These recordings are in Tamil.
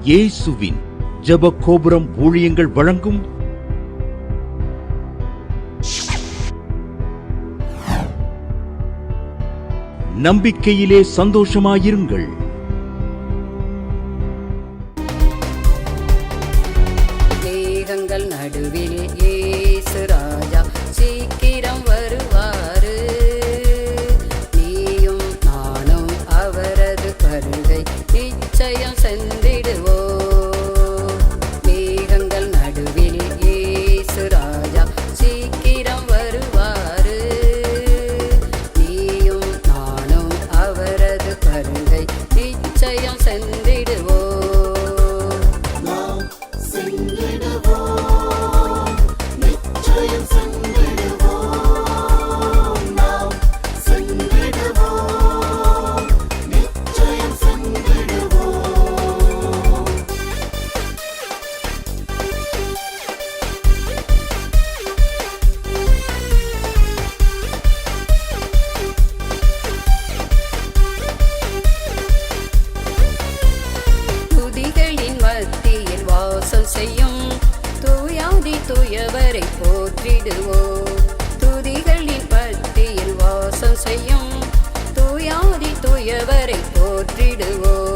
இயேசுவின் ஜெப கோபுரம் ஊழியங்கள் வழங்கும் நம்பிக்கையிலே சந்தோஷமாயிருங்கள். மேகங்கள் நடுவில் இயேசு ராஜா சீக்கிரம் வருவாரு. நீயும் நானும் அவரது வருகை நிச்சயம் சென்றிடுவோம். மேகங்கள் நடுவில் இயேசு ராஜா சீக்கிரம் வருவாரு. நீயும் நானும் அவரது வருகை நிச்சயம் சென்றிடுவோம். செய்யும் தூயாதி தூயவரை போற்றிடுவோம். துதிகளின் பத்தியில் வாசம் செய்யும் தூயாதி தூயவரை போற்றிடுவோம்.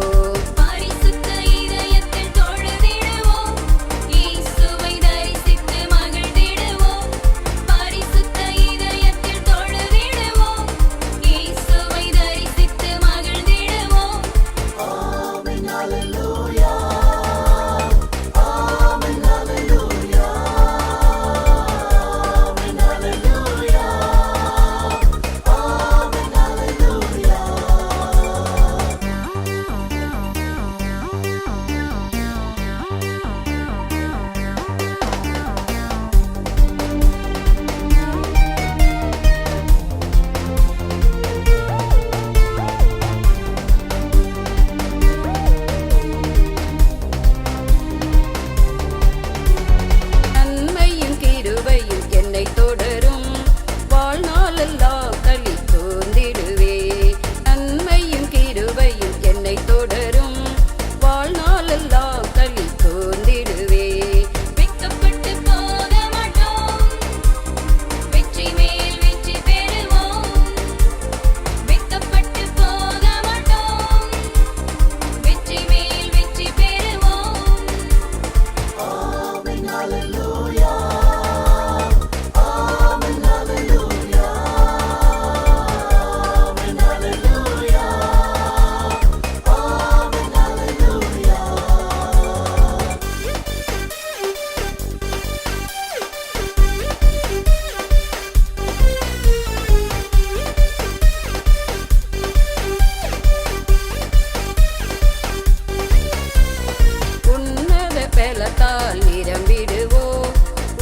நிரம்பிடுவோம்,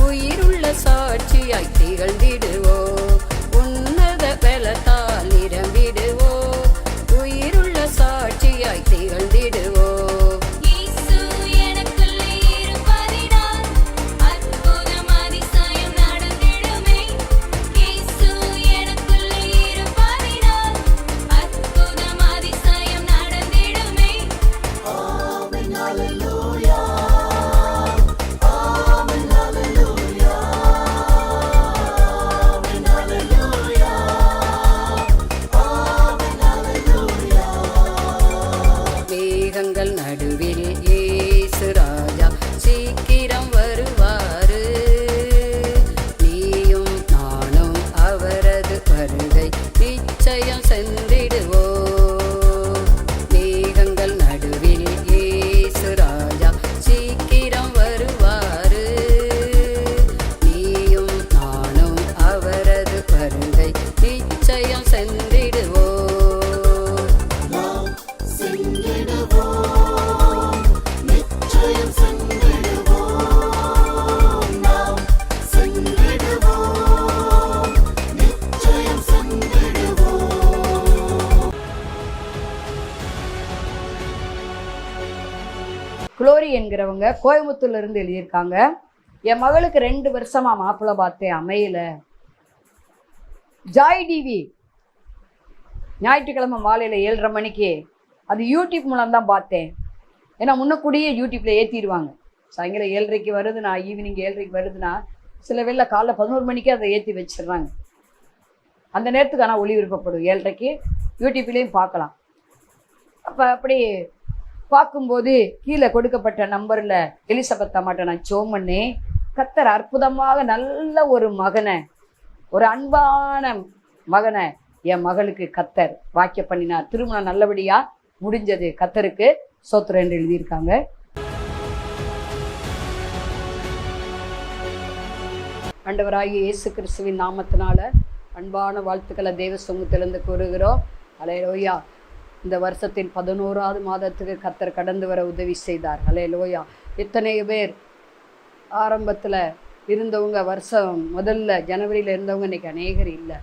உயிருள்ள சாட்சியாய் திகழ்ந்திடுவோம். உன்னத பலத்தால் நிரம்பிடுவோம், உயிருள்ள சாட்சியாய் திகழ்ந்திடுவோம். மேகங்கள் நடுவில் இயேசு ராஜா சீக்கிரம் வருவாரு. நீயும் நானும் அவரது வருகை நிச்சயம் சென்றிடுவோம். மேகங்கள் நடுவில் இயேசு ராஜா சீக்கிரம் வருவாரு. நீயும் நானும் அவரது வருகை நிச்சயம் சென்றிடுவோம். குளோரி என்கிறவங்க கோயம்புத்தூர்ல இருந்து எழுதியிருக்காங்க. என் மகளுக்கு 2 வருஷமா மாப்பிள்ளை பார்த்தேன், அமையல. ஜாய் டிவி ஞாயிற்றுக்கிழமை மாலையில் 7:30 மணிக்கு அது யூடியூப் மூலம் தான் பார்த்தேன். ஏன்னா முன்னக்கூடியே யூடியூப்பில் ஏற்றிடுவாங்க. சாயங்காலம் 7:30 வருதுன்னா, ஈவினிங் 7:30 வருதுன்னா, சில வேளை காலைல 11 மணிக்கே அதை ஏற்றி வச்சிடுறாங்க. அந்த நேரத்துக்கு ஆனால் ஒளிபரப்பப்படும். 7:30 யூடியூப்லேயும் பார்க்கலாம். அப்போ அப்படி பார்க்கும்போது கீழே கொடுக்கப்பட்ட நம்பரில் எலிசபெத் அம்மாட்ட நான் ஜெபம் பண்ணி, கர்த்தர் அற்புதமாக நல்ல ஒரு மகனை, ஒரு அன்பான மகனை என் மகளுக்கு கர்த்தர் வாக்கிய பண்ணினார். திருமணம் நல்லபடியாக முடிஞ்சது. கர்த்தருக்கு ஸ்தோத்திரம் என்று எழுதியிருக்காங்க. ஆண்டவராகிய இயேசு கிறிஸ்துவின் நாமத்தினால அன்பான வாழ்த்துக்களை தேவ சமூகத்திலிருந்து கூறுகிறோம். அல்லேலூயா. இந்த வருஷத்தின் 11வது மாதத்துக்கு கர்த்தர் கடந்து வர உதவி செய்தார். அல்லேலூயா. எத்தனை பேர் ஆரம்பத்தில் இருந்தவங்க, வருஷம் முதல்ல ஜனவரியில் இருந்தவங்க இன்றைக்கி அநேகர் இல்லை.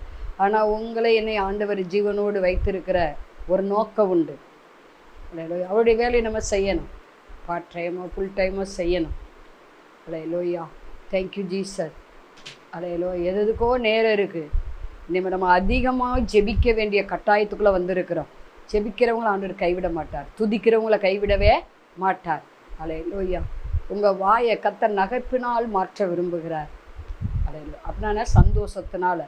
ஆனால் உங்களை என்னை ஆண்டவர் ஜீவனோடு வைத்திருக்கிற ஒரு நோக்கம் உண்டு. அல்லேலூயா. அவருடைய வேலையை நம்ம செய்யணும். பார்ட் டைமோ ஃபுல் டைமோ செய்யணும். அல்லேலூயா. Thank you Jesus. அல்லேலூயா. எதுக்கோ நேரம் இருக்குது. இனிமேல் நம்ம அதிகமாக ஜெபிக்க வேண்டிய கட்டாயத்துக்குள்ளே வந்திருக்கிறோம். ஜெபிக்கிறவங்கள ஆண்டவர் கைவிட மாட்டார். துதிக்கிறவங்கள கைவிடவே மாட்டார். அல்லேலூயா. உங்கள் வாயை கர்த்தர் நகைப்பினால் மாற்ற விரும்புகிறார். அல்லேலூயா. அப்படின்னா சந்தோஷத்தினால,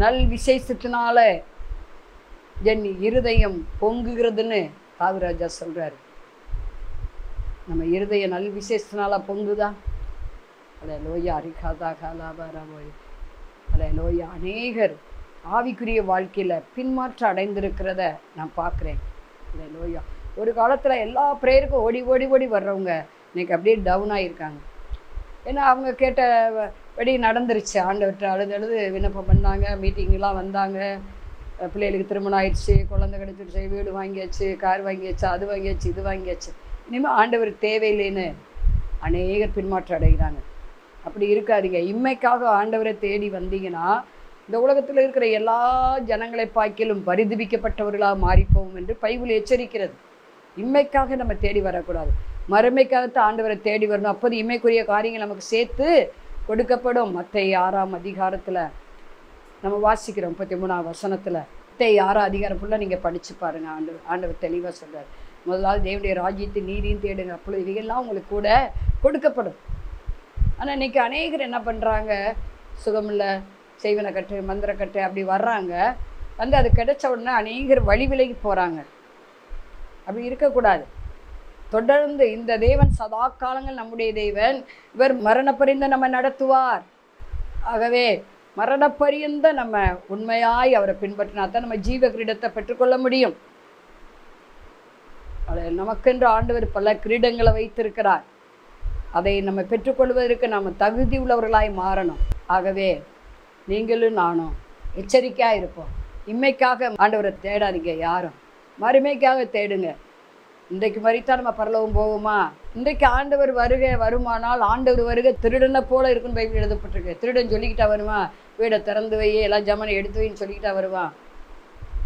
நல் விசேஷத்தினால என் இருதயம் பொங்குகிறதுன்னு காவிராஜா சொல்கிறாரு. நம்ம இருதயம் நல் விசேஷத்தினால பொங்குதா? அல்லேலூயா. அரிகாதா காலாபாராமோய். அல்லேலூயா. அநேகர் ஆவிக்குரிய வாழ்க்கையில் பின்மாற்ற அடைந்திருக்கிறத நான் பார்க்குறேன். அல்லேலூயா. ஒரு காலத்தில் எல்லா ப்ரேயருக்கும் ஓடி ஓடி ஓடி வர்றவங்க இன்றைக்கி அப்படியே டவுன் ஆகியிருக்காங்க. ஏன்னா அவங்க கேட்ட படி நடந்துருச்சு. ஆண்டவர்கிட்ட அழுது விண்ணப்பம் பண்ணாங்க, மீட்டிங்கெலாம் வந்தாங்க, பிள்ளைகளுக்கு திருமணம் ஆயிடுச்சு, குழந்தை கிடச்சிருச்சு, வீடு வாங்கியாச்சு, கார் வாங்கியாச்சு, அது வாங்கியாச்சு, இது வாங்கியாச்சு, இனிமேல் ஆண்டவர் தேவையில்லைன்னு அநேகர் பின்மாற்றம் அடைகிறாங்க. அப்படி இருக்காதீங்க. இம்மைக்காக ஆண்டவரை தேடி வந்தீங்கன்னா இந்த உலகத்தில் இருக்கிற எல்லா ஜனங்களை பார்க்கிலும் பரிதபிக்கப்பட்டவர்களாக மாறிப்போம் என்று பைபிள் எச்சரிக்கிறது. இம்மைக்காக நம்ம தேடி வரக்கூடாது, மறுமைக்காகத்தான் ஆண்டவரை தேடி வரணும். அப்போது இம்மைக்குரிய காரியங்கள் நமக்கு சேர்த்து கொடுக்கப்படும். மத்தேயு 6ஆம் அதிகாரத்தில் நம்ம வாசிக்கிறோம். 33ஆம் வசனத்தில் மத்தேயு 6ஆம் அதிகாரம் ஃபுல்லாக நீங்கள் படித்து பாருங்கள். ஆண்டவர் தெளிவாக சொல்கிறார். முதலாவது தேவனுடைய ராஜ்யத்தை நீதியும் தேடுங்க, அப்பொழுது இவைகள்லாம் உங்களுக்கு கூட கொடுக்கப்படும். ஆனால் இன்றைக்கி அநேகர் என்ன பண்ணுறாங்க, சுகமில்லை, செய்வனக்கட்டு, மந்திரக்கட்டு அப்படி வர்றாங்க. வந்து அது கிடைச்ச உடனே அநேகர் வழி விலகி போகிறாங்க. அப்படி இருக்கக்கூடாது. தொடர்ந்து இந்த தேவன் சதா காலங்கள் நம்முடைய தேவன். இவர் மரணப்பரியந்த நம்ம நடத்துவார். ஆகவே மரணப்பரியந்த நம்ம உண்மையாய் அவரை பின்பற்றினா தான் நம்ம ஜீவ கிரீடத்தை பெற்றுக்கொள்ள முடியும். நமக்கென்று ஆண்டவர் பல கிரீடங்களை வைத்திருக்கிறார். அதை நம்ம பெற்றுக்கொள்வதற்கு நம்ம தகுதி உள்ளவர்களாய் மாறணும். ஆகவே நீங்களும் நானும் எச்சரிக்கையாக இருப்போம். இம்மைக்காக ஆண்டவரை தேடாதீங்க யாரும், மறுமைக்காக தேடுங்க. இன்றைக்கு மறித்தா நம்ம பரலோகம் போவோமா? இன்றைக்கு ஆண்டவர் வருகை வருமானால், ஆண்டவர் வருகை திருடனை போல இருக்குன்னு பைபிள் எழுதப்பட்டிருக்கு. திருடன் சொல்லிக்கிட்டா வருமா? வீடை திறந்து வை, எல்லாம் ஜமனை எடுத்து வைன்னு சொல்லிக்கிட்டா வருவான்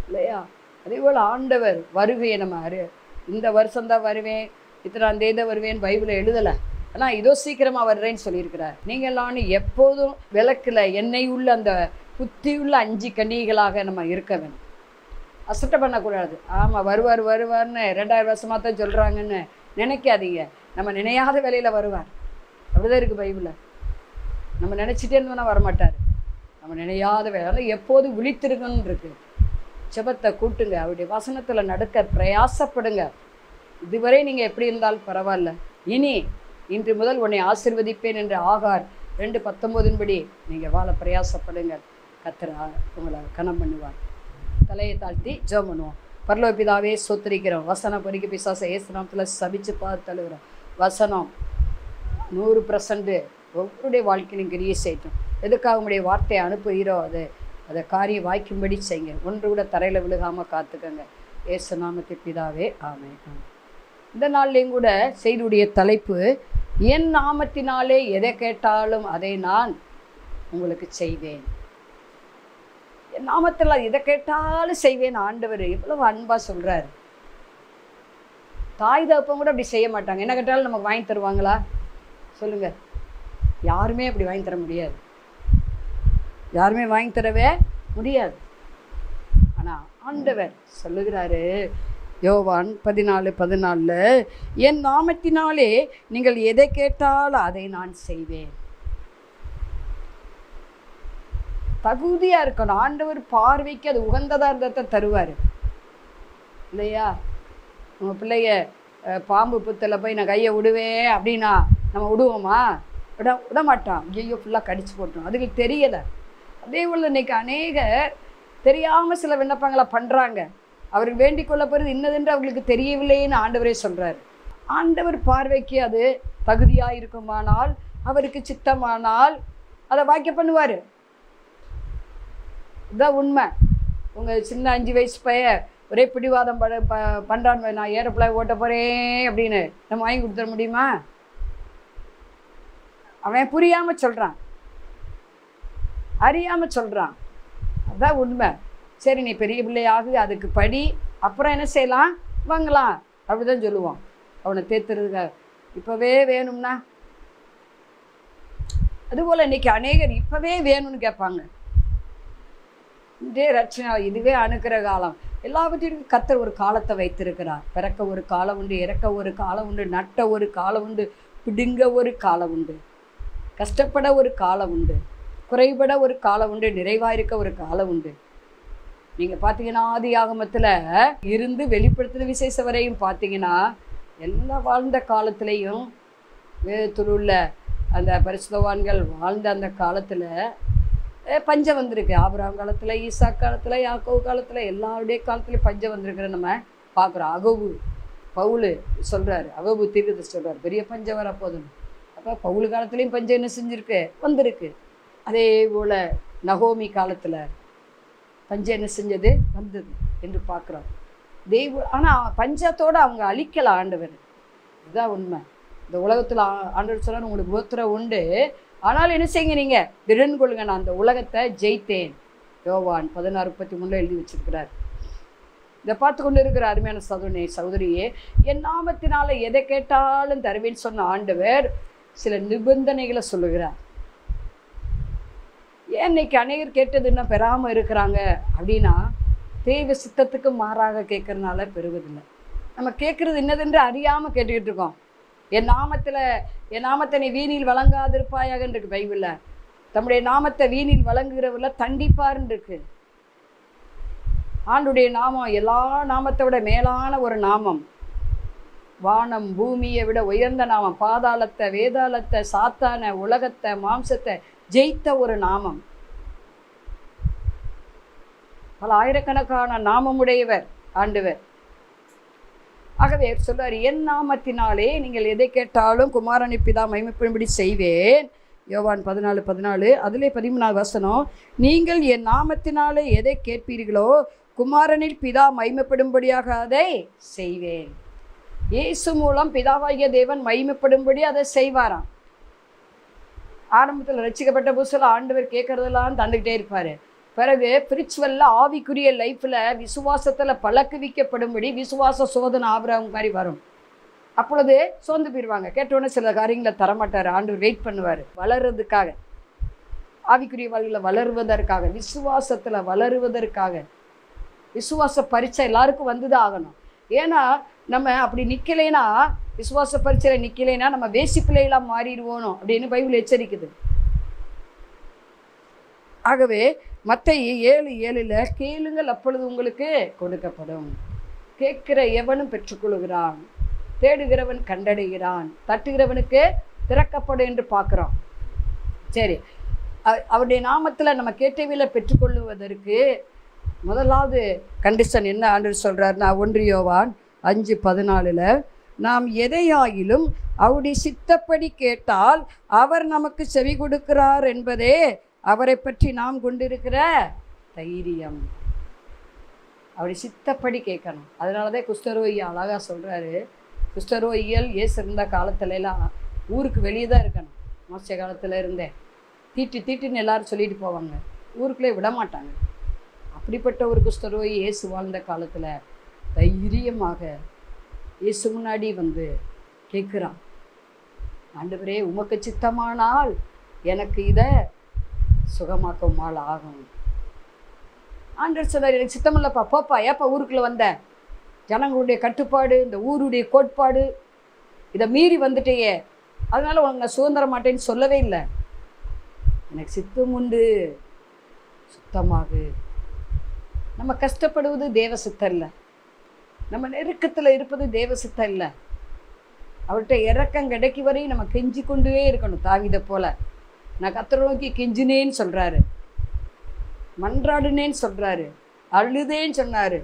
இல்லையா? அதே போல் ஆண்டவர் வருகையை நம்ம இந்த வருஷம்தான் வருவேன், இத்தனாம் தேதி வருவேன்னு பைபிளை எழுதலை. ஆனால் இதோ சீக்கிரமாக வர்றேன்னு சொல்லியிருக்கிறார். நீங்கள் எப்போதும் விளக்கில் எண்ணெய் உள்ள அந்த புத்தியுள்ள 5 கன்னிகளாக நம்ம இருக்க வேணும். அசட்டை பண்ணக்கூடாது. ஆமாம் வருவார் வருவார்னு 2000 வருஷமாக தான் சொல்கிறாங்கன்னு நினைக்காதீங்க. நம்ம நினையாத வேலையில் வருவார். அப்படிதான் இருக்குது பைபிளில். நம்ம நினச்சிட்டே இருந்தோன்னா வரமாட்டார். நம்ம நினையாத வேலை எப்போது விழித்திருக்கணும்னு இருக்குது. ஜெபத்தை கூட்டுங்க, அவருடைய வசனத்தில் நடக்க பிரயாசப்படுங்க. இதுவரை நீங்கள் எப்படி இருந்தாலும் பரவாயில்ல, இன்று முதல் உன்னை ஆசீர்வதிப்பேன் என்று ஆகார் 2:19 படி நீங்கள் வாழ பிரயாசப்படுங்க. கர்த்தர் உங்களை கனம் பண்ணுவார். தலையை தாழ்த்தி ஜெபம் பண்ணுவோம். பரலோக பிதாவே சொத்திரிக்கிறோம். வசனம் பொறிக்க பிசாசை இயேசு நாமத்தில் சபிச்சு தழுவுறோம். வசனம் 100% ஒவ்வொருடைய வாழ்க்கையிலும் கிரியை செய்யட்டும். எதுக்காக உங்களுடைய வார்த்தையை அனுப்புகிறோ அதை காரியம் வாய்க்கும்படி செய்யுங்க. ஒன்று கூட தரையில் விழுகாமல் காத்துக்கங்க. இயேசு நாமத்தை பிதாவே ஆமென். இந்த நாள்லேயும் கூட செய்தியுடைய தலைப்பு, என் நாமத்தினாலே எதை கேட்டாலும் அதை நான் உங்களுக்கு செய்வேன். என் நாமத்தில் எதை கேட்டாலும் செய்வேன். ஆண்டவர் எவ்வளவு அன்பா சொல்றாரு. தாய் தகப்பன் கூட அப்படி செய்ய மாட்டாங்க. என்ன கேட்டாலும் நமக்கு வாங்கி தருவாங்களா சொல்லுங்க? யாருமே அப்படி வாங்கி தர முடியாது. யாருமே வாங்கி தரவே முடியாது. ஆனால் ஆண்டவர் சொல்லுகிறாரு, யோவான் 14:14 என் நாமத்தினாலே நீங்கள் எதை கேட்டால் அதை நான் செய்வேன். தகுதியாக இருக்கணும். ஆண்டவர் பார்வைக்கு அது உகந்ததாக இருந்ததை தருவார் இல்லையா? நம்ம பிள்ளைய பாம்பு புத்தில் போய் நான் கையை விடுவேன் அப்படின்னா நம்ம விடுவோமா? விட மாட்டான். ஐயோ ஃபுல்லாக கடிச்சு போட்டோம், அதுக்கு தெரியலை. அதே போல் இன்றைக்கி அநேகர் தெரியாமல் சில விண்ணப்பங்களை பண்ணுறாங்க. அவருக்கு வேண்டிக் கொள்ள போகிறது இன்னதென்று அவங்களுக்கு தெரியவில்லைன்னு ஆண்டவரே சொல்கிறார். ஆண்டவர் பார்வைக்கு அது தகுதியாக இருக்குமானால், அவருக்கு சித்தமானால் அதை வாக்கிய பண்ணுவார். இதுதான் உண்மை. உங்கள் சின்ன 5 வயசு பையன் ஒரே பிடிவாதம் பண்ணுறான்னு, நான் ஏரோப்ளேன் ஓட்ட போகிறேன் அப்படின்னு நம்ம வாங்கி கொடுத்துட முடியுமா? அவன் புரியாமல் சொல்கிறான், அறியாமல் சொல்கிறான். அதுதான் உண்மை. சரி நீ பெரிய பிள்ளையாகு, அதுக்கு படி, அப்புறம் என்ன செய்யலாம், வாங்கலாம் அப்படி தான் சொல்லுவோம். அவனை தேத்துறதுக்காக இப்போவே வேணும்னா. அதுபோல் இன்றைக்கி அநேகர் இப்போவே வேணும்னு கேட்பாங்க. இதே ரட்சணை, இதுவே அணுக்கிற காலம். எல்லாவற்றிற்கும் கர்த்தர் ஒரு காலத்தை வைத்திருக்கிறார். பிறக்க ஒரு காலம் உண்டு, இறக்க ஒரு காலம் உண்டு, நட்ட ஒரு காலம் உண்டு, பிடுங்க ஒரு காலம் உண்டு, கஷ்டப்பட ஒரு காலம் உண்டு, குறைபட ஒரு காலம் உண்டு, நிறைவாக இருக்க ஒரு காலம் உண்டு. நீங்கள் பார்த்தீங்கன்னா ஆதி ஆகமத்தில் இருந்து வெளிப்படுத்தின விசேஷ வரையும் பார்த்தீங்கன்னா எல்லா வாழ்ந்த காலத்துலேயும் வேதத்தில் உள்ள அந்த பரிசுத்தவான்கள் வாழ்ந்த அந்த காலத்தில் பஞ்சம் வந்திருக்கு. ஆபிரகாம் காலத்தில், ஈசாக் காலத்தில், யாக்கோபு காலத்தில், எல்லாருடைய காலத்துலேயும் பஞ்சம் வந்திருக்கிற நம்ம பார்க்குறோம். அகோபு பவுல் சொல்கிறார், அகோபு தீர்க்கதரிசி சொல்கிறார், பெரிய பஞ்சம் வரப்போதுன்னு. அப்போ பவுல் காலத்துலேயும் பஞ்சம் என்ன செஞ்சுருக்கு, வந்திருக்கு. அதே போல் நகோமி காலத்தில் பஞ்சம் என்ன செஞ்சது, வந்தது என்று பார்க்குறோம். ஆனால் பஞ்சத்தோடு அவங்க அழிக்கலாம் ஆண்டவர். இதுதான் உண்மை. இந்த உலகத்தில் ஆண்டவர் சொன்னார், உங்களுக்கு கோத்திரம் உண்டு, ஆனால் என்ன செய்யுங்க, நீங்கள் திடன் கொள்ளுங்க, நான் அந்த உலகத்தை ஜெயித்தேன். யோவான் 16:33 எழுதி வச்சிருக்கிறார். இதை பார்த்து கொண்டு இருக்கிற அருமையான சகோதரியே, என் நாமத்தினால எதை கேட்டாலும் தருவேன்னு சொன்ன ஆண்டவர் சில நிபந்தனைகளை சொல்லுகிறார். ஏன் இன்னைக்கு அநேகர் கேட்டது என்ன பெறாமல் இருக்கிறாங்க அப்படின்னா, தேவ சித்தத்துக்கு மாறாக கேட்கறதுனால பெறுவதில்லை. நம்ம கேட்குறது என்னதென்று அறியாமல் கேட்டுக்கிட்டு இருக்கோம். என் நாமத்தை நீ வீணில் வழங்காதிருப்பாயாக இருக்கு பைபிளில். தம்முடைய நாமத்தை வீணில் வழங்குகிறவரில் தண்டிப்பாருன்னு இருக்கு. ஆண்டுடைய நாமம் எல்லா நாமத்தை விட மேலான ஒரு நாமம். வானம் பூமியை விட உயர்ந்த நாமம். பாதாளத்தை, வேதாளத்தை, சாத்தான, உலகத்தை, மாம்சத்தை ஜெயித்த ஒரு நாமம். பல ஆயிரக்கணக்கான நாமமுடையவர் ஆண்டவர். ஆகவே சொல்றார், என் நாமத்தினாலே நீங்கள் எதை கேட்டாலும் குமாரனை பிதா மகிமைப்படும்படி செய்வேன். யோவான் 14:14 அதிலே 13 வசனம், நீங்கள் என் நாமத்தினாலே எதை கேட்பீர்களோ குமாரனில் பிதா மகிமைப்படும்படியாக அதை செய்வேன். இயேசு மூலம் பிதாவாகிய தேவன் மகிமைப்படும்படி அதை செய்வாராம். ஆரம்பத்தில் ரட்சிக்கப்பட்ட புதுசில் ஆண்டவர் கேட்கறதெல்லாம் தந்துக்கிட்டே இருப்பார். பிறகு ஸ்பிரிச்சுவலில் ஆவிக்குரிய லைஃப்பில் விசுவாசத்தில் பழக்குவிக்கப்படும்படி விசுவாச சோதனை ஆபிரகாம் மாதிரி வரும். அப்பொழுது சோர்ந்து போயிடுவாங்க. கேட்டோன்னே சில காரியங்களை தரமாட்டார். ஆண்டவர் வெயிட் பண்ணுவார், வளர்றதுக்காக, ஆவிக்குரிய வாழ்வில் வளருவதற்காக, விசுவாசத்தில் வளருவதற்காக. விசுவாச பரீட்சை எல்லாருக்கும் வந்துதான் ஆகணும். ஏன்னா நம்ம அப்படி நிற்கலைன்னா, விசுவாச பரீட்சையில் நிற்கலைன்னா நம்ம வேசி பிள்ளைகளாக மாறிடுவோம் அப்படின்னு பைபிள் எச்சரிக்குது. ஆகவே மத்தேயு 7:7 கேளுங்கள் அப்பொழுது உங்களுக்கு கொடுக்கப்படும், கேட்கிற எவனும் பெற்றுக்கொள்கிறான், தேடுகிறவன் கண்டடைகிறான், தட்டுகிறவனுக்கு திறக்கப்படும் என்று பார்க்குறோம். சரி, அவருடைய நாமத்தில் நம்ம கேட்டவையில் பெற்றுக்கொள்ளுவதற்கு முதலாவது கண்டிஷன் என்ன ஆண்டவர் சொல்கிறாருன்னா, 1 யோவான் 5:14 நாம் எதையாயிலும் அவருடைய சித்தப்படி கேட்டால் அவர் நமக்கு செவி கொடுக்கிறார் என்பதே அவரை பற்றி நாம் கொண்டிருக்கிற தைரியம். அவருடைய சித்தப்படி கேட்கணும். அதனால தான் குஷ்டரோகியை அழகாக சொல்கிறாரு. குஷ்டரோகிகள் இயேசு இருந்த காலத்துலலாம் ஊருக்கு வெளியே தான் இருக்கணும். மோச காலத்தில் இருந்தேன் தீட்டுன்னு எல்லாரும் சொல்லிட்டு போவாங்க, ஊருக்குள்ளே விட மாட்டாங்க. அப்படிப்பட்ட ஒரு குஷ்டரோகி இயேசு வாழ்ந்த காலத்தில் தைரியமாக இயேசு முன்னாடி வந்து கேட்குறான், ஆண்டவரே உமக்கு சித்தமானால் எனக்கு இதை சுகமாக்கமால் ஆகும். ஆண்டவர் சொன்னார், எனக்கு சித்தமில்லப்பா, போப்பா, ஏப்பா ஊருக்குள்ளே வந்த, ஜனங்களுடைய கட்டுப்பாடு, இந்த ஊருடைய கோட்பாடு, இதை மீறி வந்துட்டேயே, அதனால் உனக்கு நான் சுதந்திரம் மாட்டேன்னு சொல்லவே இல்லை. எனக்கு சித்தம் உண்டு, சுத்தமாகு. நம்ம கஷ்டப்படுவது தேவ சித்தம் இல்லை, நம்ம நெருக்கத்தில் இருப்பது தேவ சித்தம் இல்லை. அவர்கிட்ட இறக்கம் கிடைக்கி வரையும் நம்ம கெஞ்சி கொண்டே இருக்கணும். தாவீதை போல நான் கர்த்தரை நோக்கி கெஞ்சினேன்னு சொல்கிறாரு, மன்றாடுனேன்னு சொல்கிறாரு, அழுதேன்னு சொன்னார்,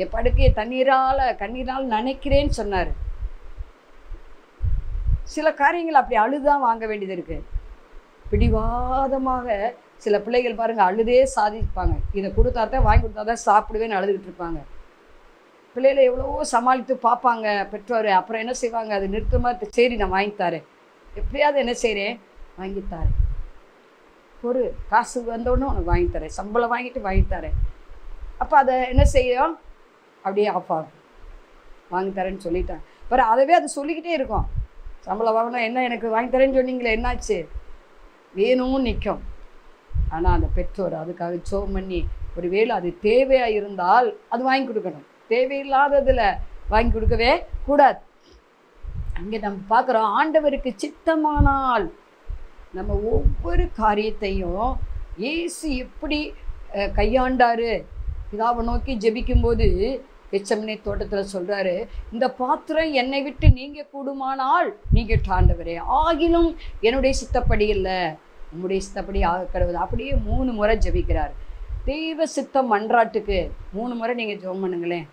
என் படுக்கையை கண்ணீரால் நனைக்கிறேன்னு சொன்னார். சில காரியங்கள் அப்படி அழுதான் வாங்க வேண்டியது இருக்குது. பிடிவாதமாக சில பிள்ளைகள் பாருங்கள், அழுதே சாதிப்பாங்க. இதை கொடுத்தாதான் வாங்கி கொடுத்தாதான் சாப்பிடுவேன்னு அழுதுகிட்டு இருப்பாங்க. பிள்ளைகளை எவ்வளவோ சமாளித்து பார்ப்பாங்க பெற்றோர். அப்புறம் என்ன செய்வாங்க, அது நிறுத்தமாக, சரி நான் வாங்கித்தாரேன், எப்படியாவது என்ன செய்கிறேன், வாங்கித்தாரேன், ஒரு காசு வந்தோடனே உனக்கு வாங்கித்தரேன், சம்பளம் வாங்கிட்டு வாங்கித்தரேன். அப்போ அதை என்ன செய்யும், அப்படியே ஆஃப் ஆகும். வாங்கித்தரேன்னு சொல்லிட்டேன் பாரு, அதவே அது சொல்லிக்கிட்டே இருக்கும். சம்பளம் வாங்கினா என்ன, எனக்கு வாங்கித்தரேன்னு சொன்னீங்களே என்னாச்சு, வேணும்னு நிற்கும். ஆனால் அந்த பெற்றோர் அதுக்காக ஜெபம் பண்ணி, ஒரு வேளை அது தேவையாக இருந்தால் அது வாங்கி கொடுக்கணும், தேவையில்லாததில் வாங்கி கொடுக்கவே கூடாது. அங்கே நம்ம பார்க்குறோம், ஆண்டவருக்கு சித்தமானால் நம்ம ஒவ்வொரு காரியத்தையும் இயேசு எப்படி கையாண்டாரு. பிதாவை நோக்கி ஜெபிக்கும்போது கெத்செமனே தோட்டத்தில் சொல்கிறாரு, இந்த பாத்திரம் என்னை விட்டு நீங்க கூடுமானால் நீங்க ஆண்டவரே, ஆகிலும் என்னுடைய சித்தப்படி இல்லை, உங்களுடைய சித்தப்படி ஆக கடவுது. அப்படியே 3 முறை ஜெபிக்கிறார். தெய்வ சித்தம் மன்றாட்டுக்கு 3 முறை நீங்கள் ஜெபம் பண்ணுங்களேன்.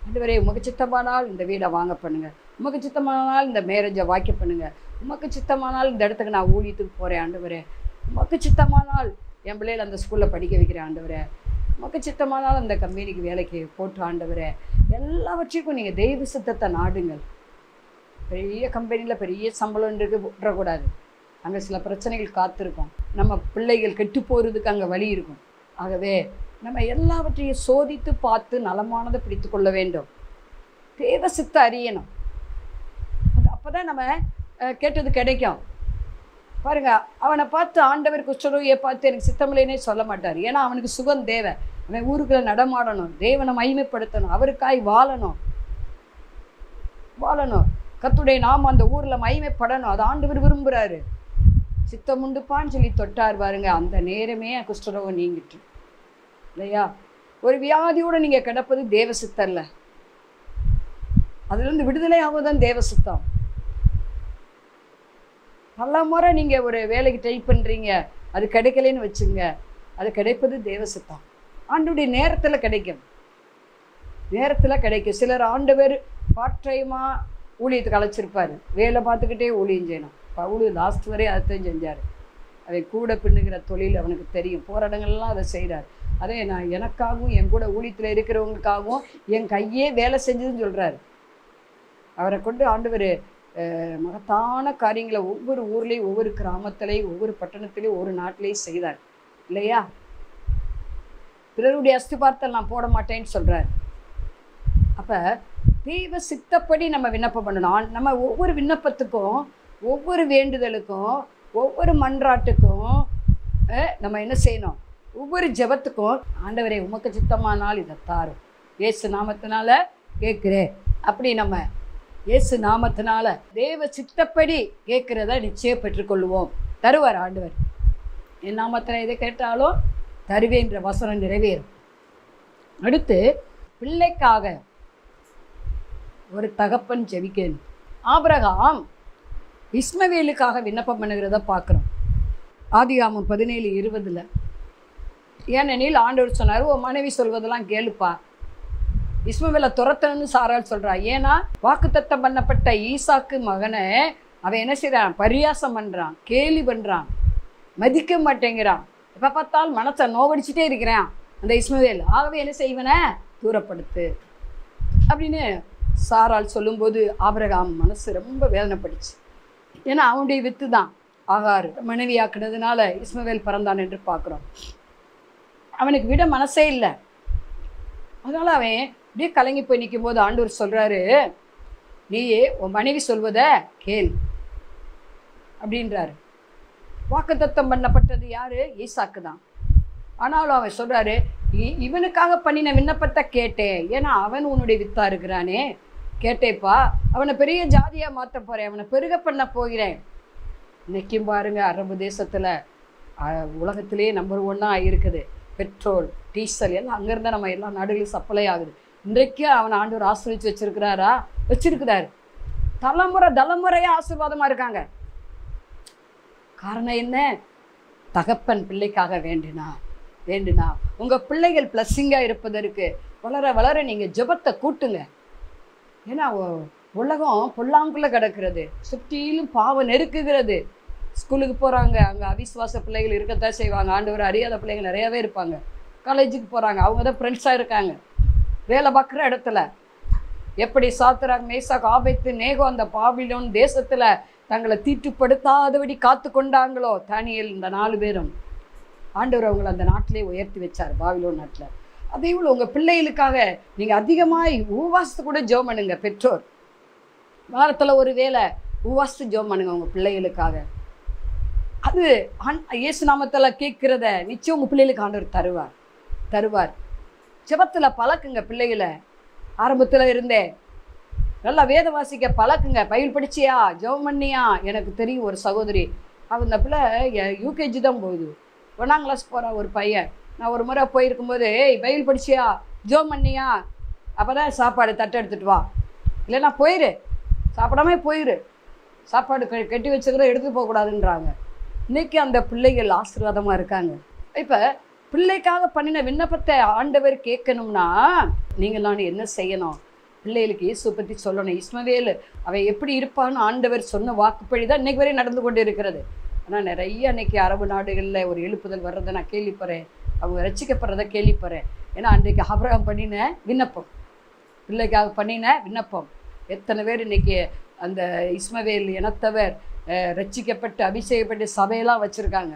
ஆண்டவரே, உமக்கு சித்தமானால் இந்த வீடை வாங்க பண்ணுங்கள், உமக்கு சித்தமானால் இந்த மேரேஜை வாய்க்க பண்ணுங்கள், உமக்கு சித்தமானால் இந்த இடத்துக்கு நான் ஊழியத்துக்கு போகிறேன் ஆண்டவரே, உமக்கு சித்தமானால் என் பிள்ளைகள் அந்த ஸ்கூலில் படிக்க வைக்கிறேன் ஆண்டவரே, உமக்கு சித்தமானால் அந்த கம்பெனிக்கு வேலைக்கு போட்டு ஆண்டவரே. எல்லாவற்றையும் நீங்கள் தெய்வ சித்தத்தை நாடுங்கள். பெரிய கம்பெனியில் பெரிய சம்பளம் இருக்கு விட்டுறக்கூடாது. அங்கே சில பிரச்சனைகள் காத்திருக்கும், நம்ம பிள்ளைகள் கெட்டு போகிறதுக்கு அங்கே வழி இருக்கும். ஆகவே நம்ம எல்லாவற்றையும் சோதித்து பார்த்து நலமானதை பிடித்து கொள்ள வேண்டும். தேவ சித்த அறியணும், அப்போ தான் நம்ம கேட்டது கிடைக்கும். பாருங்க, அவனை பார்த்து ஆண்டவர் குஷ்டரோகியை பார்த்து எனக்கு சித்தமில்லைன்னே சொல்ல மாட்டார். ஏன்னா அவனுக்கு சுகம் தேவை. அவன் ஊருக்குள்ள நடமாடணும், தேவனை மகிமைப்படுத்தணும், அவருக்காய் வாழணும். கர்த்தருடைய நாமம் அந்த ஊரில் மகிமைப்படணும், அது ஆண்டவர் விரும்புகிறாரு. சித்தம் உண்டுப்பான்னு சொல்லி தொட்டார் பாருங்க, அந்த நேரமே குஷ்டரோகம் நீங்கிட்டு இல்லையா. ஒரு வியாதியோடு நீங்கள் கிடப்பது தேவ சித்தம் இல்லை, அதுலேருந்து விடுதலை ஆகுதான் தேவ சித்தம். பல முறை நீங்கள் ஒரு வேலைக்கு ட்ரை பண்ணுறீங்க, அது கிடைக்கலன்னு வச்சுங்க, அது கிடைப்பது தேவ சித்தம். ஆண்டுடைய நேரத்தில் கிடைக்கும், சிலர் ஆண்டவர் பார்ட் டைமாக ஊழியத்துக்கு அழைச்சிருப்பார், வேலை பார்த்துக்கிட்டே ஊழியம் செய்யணும். பவுல் லாஸ்ட் வரை அதைத்தான் செஞ்சார். அதை கூட பின்னுகிற தொழில் அவனுக்கு தெரியும், போகிற இடங்கள்லாம் அதை செய்கிறார். அதே நான் எனக்காகவும் என் கூட ஊழியத்தில் இருக்கிறவங்களுக்காகவும் என் கையே வேலை செஞ்சதுன்னு சொல்கிறார். அவரை கொண்டு ஆண்டவர் மகத்தான காரியங்களை ஒவ்வொரு ஊர்லேயும், ஒவ்வொரு கிராமத்திலையும், ஒவ்வொரு பட்டணத்திலையும், ஒரு நாட்டிலையும் செய்தார் இல்லையா. பிறருடைய அஸ்திபாரத்தை நான் போட மாட்டேன்னு சொல்கிறார். அப்போ தெய்வ சித்தப்படி நம்ம விண்ணப்பம் பண்ணணும். நம்ம ஒவ்வொரு விண்ணப்பத்துக்கும், ஒவ்வொரு வேண்டுதலுக்கும், ஒவ்வொரு மன்றாட்டுக்கும் நம்ம என்ன செய்யணும், ஒவ்வொரு ஜெபத்துக்கும் ஆண்டவரே உமக்கு சித்தமானால் இதை தாரும், இயேசு நாமத்தினால கேட்குறேன். அப்படி நம்ம இயேசு நாமத்தினால தேவ சித்தப்படி கேட்குறத நிச்சயம் பெற்றுக்கொள்வோம். தருவார் ஆண்டவர். என் நாமத்தில் எதை கேட்டாலும் தருவேன்ற வசனம் நிறைவேறும். அடுத்து பிள்ளைக்காக ஒரு தகப்பன் ஜெபிக்கணும். ஆபிரகாம் இஸ்மவேலுக்காக விண்ணப்பம் பண்ணுகிறத பார்க்குறோம். ஆதியாகமம் 17:20. ஏனெனில் ஆண்டவர் சொன்னார், உன் மனைவி சொல்வதெல்லாம் கேளுப்பா, இஸ்மவேலை துரத்தணும்னு சாரால் சொல்கிறா. ஏன்னா வாக்குத்தத்தம் பண்ணப்பட்ட ஈசாக்கு மகனை அவன் என்ன செய்கிறான், பரியாசம் பண்ணுறான், கேலி பண்ணுறான், மதிக்க மாட்டேங்கிறான். எப்போ பார்த்தாலும் மனசை நோவடிச்சிட்டே இருக்கிறான் அந்த இஸ்மவேல். ஆகவே என்ன செய்வன, தூரப்படுத்து அப்படின்னு சாரால் சொல்லும்போது ஆபிரகாம் மனசு ரொம்ப வேதனைப்படுச்சு. ஏன்னா அவனுடைய வித்து தான் ஆகார் மனைவியாக்குனதுனால இஸ்மவேல் பிறந்தான் என்று பார்க்குறோம். அவனுக்கு விட மனசே இல்லை. அதனால் அவன் அப்படியே கலங்கி போய் நிற்கும் போது ஆண்டவர் சொல்கிறாரு, நீயே உன் மனைவி சொல்வதை கேள் அப்படின்றாரு. வாக்குத்தத்தம் பண்ணப்பட்டது யாரு, ஈசாக்கு தான். ஆனாலும் அவன் சொல்கிறாரு, இவனுக்காக பண்ணின விண்ணப்பத்தை கேட்டேன், ஏன்னா அவன் உன்னுடைய வித்தா இருக்கிறானே, கேட்டேப்பா, அவனை பெரிய ஜாதியாக மாற்ற போகிறேன், அவனை பெருக பண்ண போகிறேன். இன்றைக்கும் பாருங்கள், அரபு தேசத்தில் உலகத்திலே நம்பர் 1 இருக்குது பெட்ரோல், டீசல் எல்லாம் அங்கேருந்தான் நம்ம எல்லா நாடுகளும் சப்ளை ஆகுது. இன்றைக்கு அவனை ஆண்டவர் ஆசீர்வதிச்சு வச்சிருக்கிறாரா? வச்சிருக்கிறாரு. தலைமுறையாக ஆசீர்வாதமாக இருக்காங்க. காரணம் என்ன? தகப்பன் பிள்ளைக்காக வேண்டினா உங்கள் பிள்ளைகள் பிளஸ்ஸிங்காக இருப்பதற்கு வளர வளர நீங்கள் ஜெபத்தை கூட்டுங்க. ஏன்னா உலகம் பொல்லாங்குள்ளே கிடக்கிறது, சுற்றிலும் பாவம் நெருக்குகிறது. ஸ்கூலுக்கு போகிறாங்க, அங்கே அவிசுவாச பிள்ளைகள் இருக்கத்தான் செய்வாங்க, ஆண்டவர் அறியாத பிள்ளைகள் நிறையாவே இருப்பாங்க. காலேஜுக்கு போகிறாங்க, அவங்க தான் ஃப்ரெண்ட்ஸாக இருக்காங்க. வேலை பார்க்குற இடத்துல எப்படி சாத்துறாங்க, மேசாக், ஆபேத்து, நேகோ அந்த பாபிலோன் தேசத்தில் தங்களை தீட்டுப்படுத்தாதபடி காத்து கொண்டாங்களோ, தானியேல், இந்த 4 பேரும் ஆண்டவர் அவங்களை அந்த நாட்டிலே உயர்த்தி வச்சார், பாபிலோன் நாட்டில். அதே போல் உங்கள் பிள்ளைகளுக்காக நீங்கள் அதிகமாக உபவாசத்து கூட ஜெபம் பண்ணுங்க. பெற்றோர் வாரத்தில் ஒரு வேளை உபவாசத்து ஜெபம் பண்ணுங்க உங்கள் பிள்ளைகளுக்காக. அது இயேசு நாமத்தில் கேட்குறத நிச்சயம் உங்கள் பிள்ளைகளுக்கு ஆண்டவர் தருவார். ஜெபத்தில் பழக்குங்க பிள்ளைகளை. ஆரம்பத்தில் இருந்தே நல்லா வேத வாசிக்க பழக்குங்க. பைபிள் படிச்சியா, ஜெபம் பண்ணியா? எனக்கு தெரியும் ஒரு சகோதரி, அந்த பிள்ளை யூகேஜி தான் போகுது, 1ஆம் கிளாஸ் போகிற ஒரு பையன். நான் ஒரு முறை போயிருக்கும்போது, பைபிள் படிச்சியா, ஜெபம் பண்ணியா, அப்போ தான் சாப்பாடு தட்டை எடுத்துகிட்டு வா, இல்லைன்னா போயிரு, சாப்பிடாமே போயிரு, சாப்பாடு கட்டி வச்சுக்கிறத எடுத்து போகக்கூடாதுன்றாங்க. இன்றைக்கி அந்த பிள்ளைகள் ஆசீர்வாதமாக இருக்காங்க. இப்போ பிள்ளைக்காக பண்ணின விண்ணப்பத்தை ஆண்டவர் கேட்கணும்னா நீங்கள் நான் என்ன செய்யணும்? பிள்ளைகளுக்கு இயேசு பற்றி சொல்லணும். இஸ்மவேல் அவன் எப்படி இருப்பான்னு ஆண்டவர் சொன்ன வாக்குப்படி தான் இன்றைக்கு வரையும் நடந்து கொண்டு இருக்கிறது. ஆனால் நிறைய இன்றைக்கி அரபு நாடுகளில் ஒரு எழுப்புதல் வர்றதை நான் கேள்விப்படுறேன், அவங்க ரட்சிக்கப்படுறதை கேள்விப்படுறேன். ஏன்னா அன்றைக்கு ஆபிரகாம் பண்ணின விண்ணப்பம், பிள்ளைக்காக பண்ணின விண்ணப்பம், எத்தனை பேர் இன்றைக்கி அந்த இஸ்மவேல் இனத்தவர் ரட்சிக்கப்பட்டு அபிஷேகப்பட்டு சபையெல்லாம் வச்சுருக்காங்க.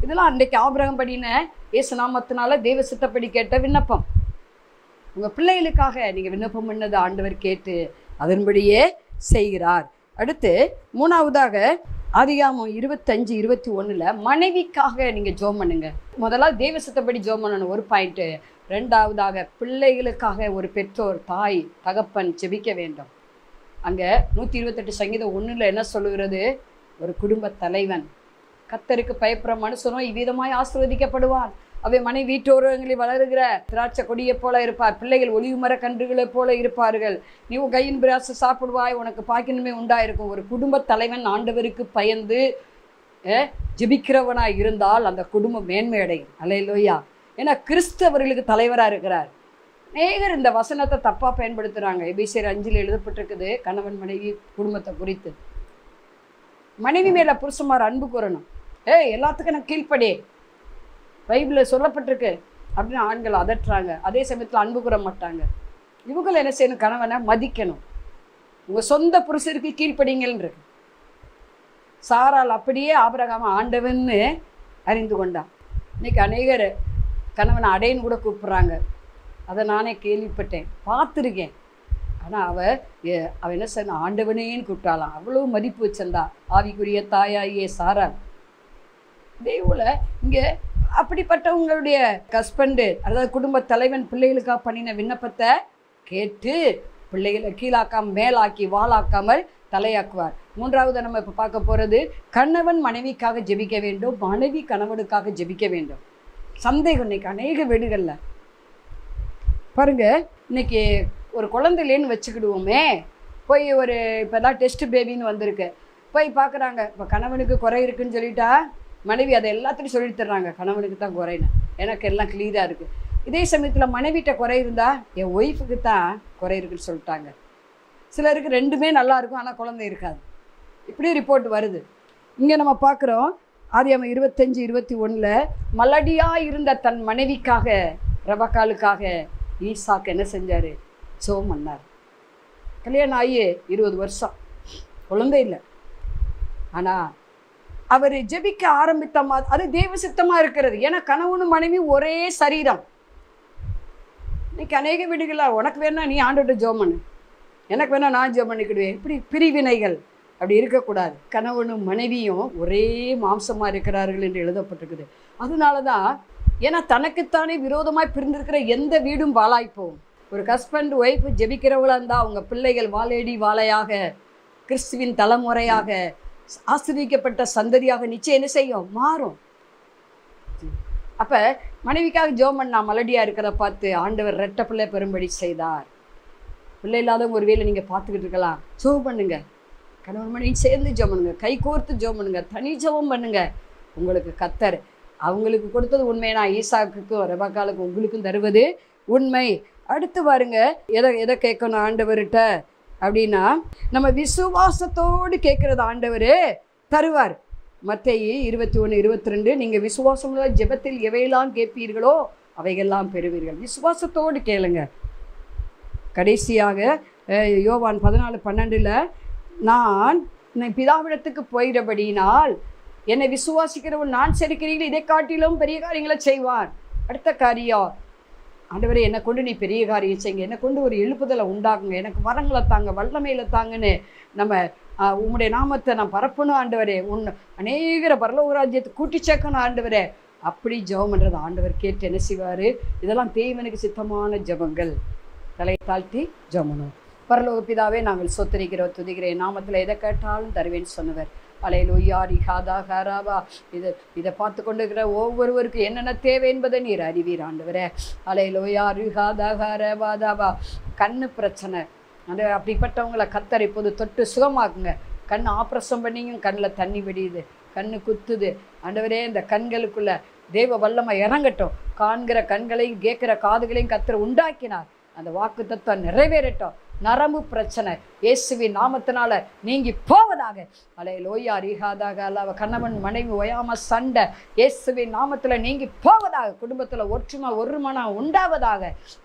இதெல்லாம் அன்றைக்கு ஆபிரகாம் பண்ணின இயேசு நாமத்தினால தேவ சித்தப்படி கேட்ட விண்ணப்பம். உங்கள் பிள்ளைகளுக்காக நீங்கள் விண்ணப்பம் பண்ணதை ஆண்டவர் கேட்டு அதன்படியே செய்கிறார். அடுத்து 3ஆவதாக ஆதியாகமம் 25:21 மனைவிக்காக நீங்கள் ஜெபம் பண்ணுங்க. முதல்ல தேவ சித்தப்படி ஜெபம் பண்ணணும், ஒரு பாயிண்ட்டு. 2ஆவதாக பிள்ளைகளுக்காக ஒரு பெற்றோர், தாய், தகப்பன் ஜெபிக்க வேண்டும். அங்கே 128 சங்கீதம் 1 என்ன சொல்லுகிறது? ஒரு குடும்ப தலைவன் கர்த்தருக்கு பயப்படுற மனுஷனோ இவ்விதமாய் ஆசீர்வதிக்கப்படுவான். அவை மனைவி வீட்டோரங்களில் வளருகிற திராட்சை கொடியை போல இருப்பார், பிள்ளைகள் ஒளிவு மர கன்றுகளை போல இருப்பார்கள். நீ உன் கையின் பிராச சாப்பிடுவாய், உனக்கு பாக்கினமே உண்டாயிருக்கும். ஒரு குடும்ப தலைவன் ஆண்டவருக்கு பயந்து ஜெபிக்கிறவனாக இருந்தால் அந்த குடும்பம் மேன்மையடையும். அல்லேலூயா. ஏன்னா கிறிஸ்தவர்களுக்கு தலைவராக இருக்கிறார். அநேகர் இந்த வசனத்தை தப்பாக பயன்படுத்துகிறாங்க. எபேசியர் 5 எழுதப்பட்டிருக்குது கணவன் மனைவி குடும்பத்தை குறித்து. மனைவி மேலே புருஷன்மார் அன்பு கூறணும். எல்லாத்துக்கும் நான் கீழ்ப்படி, பைபிளில் சொல்லப்பட்டிருக்கு அப்படின்னு ஆண்கள் அதட்டுறாங்க. அதே சமயத்தில் அன்பு கூற மாட்டாங்க. இவங்களை என்ன செய்யணும்? கணவனை மதிக்கணும். உங்கள் சொந்த புருஷருக்கு கீழ்ப்படிங்கள்ன்றது. சாரால் அப்படியே ஆபிரகாம் ஆண்டவன்னு அறிந்து கொண்டான். இன்னைக்கு அநேகர் கணவனை அடைன்னு கூட கூப்பிட்றாங்க. அதை நானே கேள்விப்பட்டேன், பார்த்துருக்கேன். ஆனால் அவள் என்ன செய்ய ஆண்டவனேன்னு கூப்பிட்டாலாம். அவ்வளோ மதிப்பு வச்சிருந்தா ஆவிக்குரிய தாயாயே சாரால். இதே போல் இங்கே அப்படிப்பட்டவங்களுடைய ஹஸ்பண்டு, அதாவது குடும்ப தலைவன் பிள்ளைகளுக்காக பண்ணின விண்ணப்பத்தை கேட்டு பிள்ளைகளை கீழாக்காமல் மேலாக்கி வாளாக்காமல் தலையாக்குவார். 3ஆவது நம்ம இப்போ பார்க்க போகிறது, கணவன் மனைவிக்காக ஜெபிக்க வேண்டும், மனைவி கணவனுக்காக ஜெபிக்க வேண்டும். சந்தேகம் இன்னைக்கு அநேக வீடுகளில் பாருங்க. இன்னைக்கு ஒரு குழந்தைலேன்னு வச்சுக்கிடுவோமே, போய் ஒரு இப்போ தான் டெஸ்ட் பேபின்னு வந்திருக்கு, போய் பார்க்குறாங்க. இப்போ கணவனுக்கு குறை இருக்குன்னு சொல்லிட்டா மனைவி அதை எல்லாத்தையும் சொல்லி தர்றாங்க, கணவனுக்கு தான் குறைன்னு, எனக்கு எல்லாம் கிளியராக இருக்குது. இதே சமயத்தில் மனைவிட்ட குறை இருந்தால் என் ஒய்ஃபுக்கு தான் குறை இருக்குன்னு சொல்லிட்டாங்க. சிலருக்கு 2மே நல்லா இருக்கும், ஆனால் குழந்தை இருக்காது. இப்படி ரிப்போர்ட் வருது. இங்கே நம்ம பார்க்குறோம் ஆதியாகமம் 25:21 மலடியாக இருந்த தன் மனைவிக்காக ரெபக்காளுக்காக ஈசாக்கு என்ன செஞ்சார்? ஜெபம் பண்ணார். கல்யாணம் ஆகி 20 வருஷம், குழந்தை இல்லை. ஆனால் அவர் ஜெபிக்க ஆரம்பித்த அது தெய்வ சித்தமாக இருக்கிறது. ஏன்னா கணவனும் மனைவி ஒரே சரீரம். இன்னைக்கு அநேக வீடுகளில் உனக்கு வேணா நீ ஆண்டவர்கிட்ட ஜெபம் பண்ணு, எனக்கு வேணா நான் ஜெபம் பண்ணிக்கிடுவேன். இப்படி பிரிவினைகள் அப்படி இருக்கக்கூடாது. கணவனும் மனைவியும் ஒரே மாம்சமாக இருக்கிறார்கள் என்று எழுதப்பட்டிருக்குது. அதனால தான் ஏன்னா தனக்குத்தானே விரோதமாய் பிரிந்திருக்கிற எந்த வீடும் பாழாய்ப்போம். ஒரு ஹஸ்பண்ட் ஒய்ஃப் ஜெபிக்கிறவங்களா இருந்தால் அவங்க பிள்ளைகள் வாழையடி வாழையாக கிறிஸ்துவின் தலைமுறையாக ஆசீர்வதிக்கப்பட்ட சந்ததியாக நிச்சயம் என்ன செய்யும்? மாறும். அப்போ மனைவிக்காக ஜெபம் பண்ணா மலடியாக இருக்கிறத பார்த்து ஆண்டவர் ரெட்டை பிள்ளை பெரும்படி செய்தார். பிள்ளை இல்லாதவங்க ஒரு வேளை நீங்கள் பார்த்துக்கிட்டு இருக்கலாம். ஜெபம் பண்ணுங்க, கணவன் மனைவி சேர்ந்து ஜெபம் பண்ணுங்க, கை கோர்த்து ஜெபம் பண்ணுங்க, தனி ஜெபம் பண்ணுங்க. உங்களுக்கு கர்த்தர் அவங்களுக்கு கொடுத்தது உண்மைனா ஈசாக்குக்கும் ரெபக்காலுக்கும் உங்களுக்கும் தருவது உண்மை. அடுத்து பாருங்க, எதை கேட்கணும் ஆண்டவர்கிட்ட அப்படின்னா, நம்ம விசுவாசத்தோடு கேட்குறது ஆண்டவர் தருவார். மத்தேயு 21:22, நீங்கள் விசுவாசமுள்ள ஜெபத்தில் எவையெல்லாம் கேட்பீர்களோ அவைகள்லாம் பெறுவீர்கள். விசுவாசத்தோடு கேளுங்க. கடைசியாக யோவான் 14:12, நான் பிதாவிடத்துக்கு போயிடபடியினால் என்னை விசுவாசிக்கிறவன் நான் செலுக்கிறீர்கள் இதை காட்டிலும் பெரிய காரியங்களை செய்வான். அடுத்த காரியம், ஆண்டவரே என்னை கொண்டு நீ பெரிய காரியம் செய்யுங்க, என்னை கொண்டு ஒரு எழுப்புதலை உண்டாக்குங்க, எனக்கு வரங்களை தாங்க, வல்லமையில தாங்கன்னு நம்ம உம்முடைய நாமத்தை நான் பரப்பணும் ஆண்டவரே, அநேகர பரலோக ராஜ்யத்தை கூட்டி சேர்க்கணும் ஆண்டவரே. அப்படி ஜெபம் பண்ணுறது ஆண்டவர் கேட்டு என்ன செய்வார்? இதெல்லாம் தேவனுக்கு சித்தமான ஜெபங்கள். தலையை தாழ்த்தி ஜெபணும். பரலோக பிதாவே, நாங்கள் சொத்தரிக்கிறோம், துதிக்கிறேன், நாமத்தில் எதை கேட்டாலும் தருவேன்னு சொன்னவர். அலையலூயா ரிஹாதா ஹராபா. இதை பார்த்து கொண்டிருக்கிற ஒவ்வொருவருக்கும் என்னென்ன தேவை என்பதை நீர் அறிவீர் ஆண்டவரே. அலையலூயா ரிஹாதா ஹரபாதாபா. கண்ணு பிரச்சனை, அப்படிப்பட்டவங்களை கர்த்தர் இப்போது தொட்டு சுகமாக்குங்க. கண் ஆப்ரேஷன் பண்ணிங்க, கண்ணில் தண்ணி வெடியுது, கண்ணு குத்துது ஆண்டவரே. இந்த கண்களுக்குள்ள தேவ வல்லமை இறங்கட்டும். காண்கிற கண்களையும் கேட்கிற காதுகளையும் கர்த்தர் உண்டாக்கினார். அந்த வாக்கு தத்துவம் நிறைவேறட்டும். நரம்பு பிரச்சனை இயேசுவின் நாமத்தினால நீங்கி போவதாக. அலையலூயா ரிஹாதாக. அல்ல கணவன் மனைவி ஒயாம சண்டை இயேசுவின் நாமத்தில் நீங்கி போவதாக. குடும்பத்தில் ஒற்றுமை ஒரு மனம் உண்டாவதாக.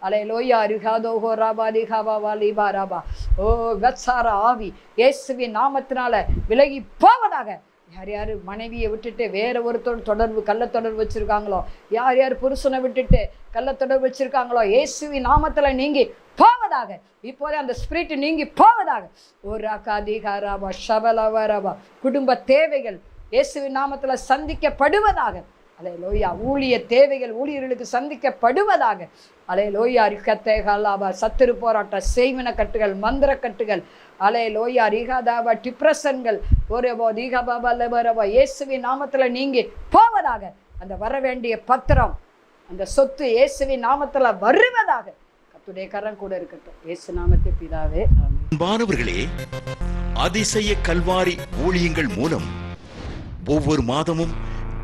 அலையலூயா ரிஹாதோஹோ ராபா ரிஹாபா லிபா ராபா. ஓ வத்சார ஆவி இயேசுவின் நாமத்தினால விலகி போவதாக. யார் யார் மனைவியை விட்டுட்டு வேற ஒருத்தோட தொடர்பு கள்ள தொடர்பு வச்சுருக்காங்களோ, யார் யார் புருஷனை விட்டுட்டு கள்ள தொடர்பு வச்சுருக்காங்களோ, இயேசுவின் நாமத்தில் நீங்கி போவதாக. இப்போதே அந்த ஸ்பிரிட் நீங்கி போவதாக. ஒரு ராபா ஷபலவரபா. குடும்ப தேவைகள் இயேசுவின் நாமத்தில் சந்திக்கப்படுவதாக. அலையலூயா. ஊழிய தேவைகள் ஊழியர்களுக்கு சந்திக்கப்படுவதாக. அலையலூயா ரிகத்தேகாலாபா. சத்துரு போராட்ட செய்வின கட்டுகள் மந்திர கட்டுகள் அலையலூயா ரிகாதாபா டிப்ரெஷன்கள் ஒரேபோ தீகாபாபா இயேசுவின் நாமத்தில் நீங்கி போவதாக. அந்த வர வேண்டிய பத்திரம் அந்த சொத்து இயேசுவின் நாமத்தில் வருவதாக. கர்த்தருடைய கரம் கூட இருக்கட்டும். இயேசு நாமத்தை பிதாவே. அன்பானவர்களே, அதிசய கல்வாரி ஊழியங்கள் மூலம் ஒவ்வொரு மாதமும்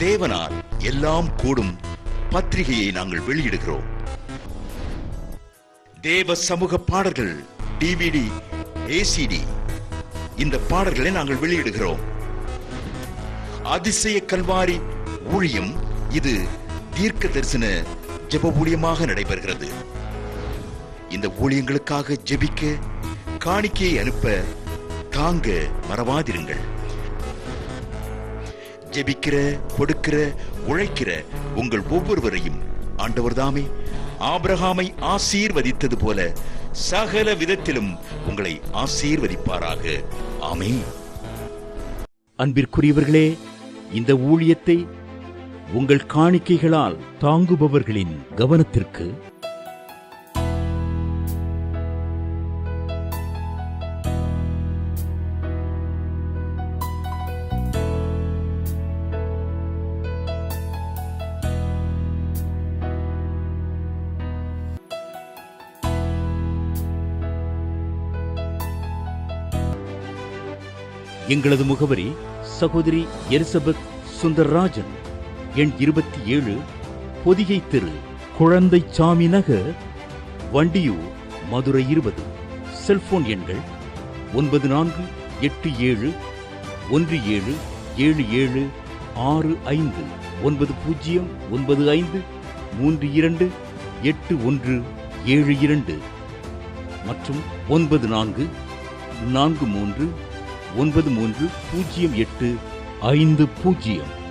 தேவனால் எல்லாம் கூடும் பத்திரிகையை நாங்கள் வெளியிடுகிறோம். தேவ சமூக பாடல்கள் DVD, ACD இந்த பாடல்களை நாங்கள் வெளியிடுகிறோம். அதிசய கல்வாரி ஊழியம் இது தீர்க்க தரிசன ஜெப ஊழியமாக நடைபெறுகிறது. இந்த ஊழியங்களுக்காக ஜெபிக்க காணிக்கையை அனுப்ப தாங்க மறவாதிருங்கள். ஜெபிக்கிற, கொடுக்கிற, உழைக்கிற உங்கள் ஒவ்வொருவரையும் ஆண்டவர் தாமே ஆபிரகாமை ஆசீர்வதித்தது போல சகல விதத்திலும் உங்களை ஆசீர்வதிப்பாராக. ஆமென். அன்பிற்குரியவர்களே, இந்த ஊழியத்தை உங்கள் காணிக்கைகளால் தாங்குபவர்களின் கவனத்திற்கு எங்களது முகவரி சகோதரி எலிசபெத் சுந்தர்ராஜன், எண் 27, பொதிகை தெரு, குழந்தைச்சாமி நகர், வண்டியூர், மதுரை 20. செல்போன் எண்கள் 9484177765 9095328172 மற்றும் 9443930850.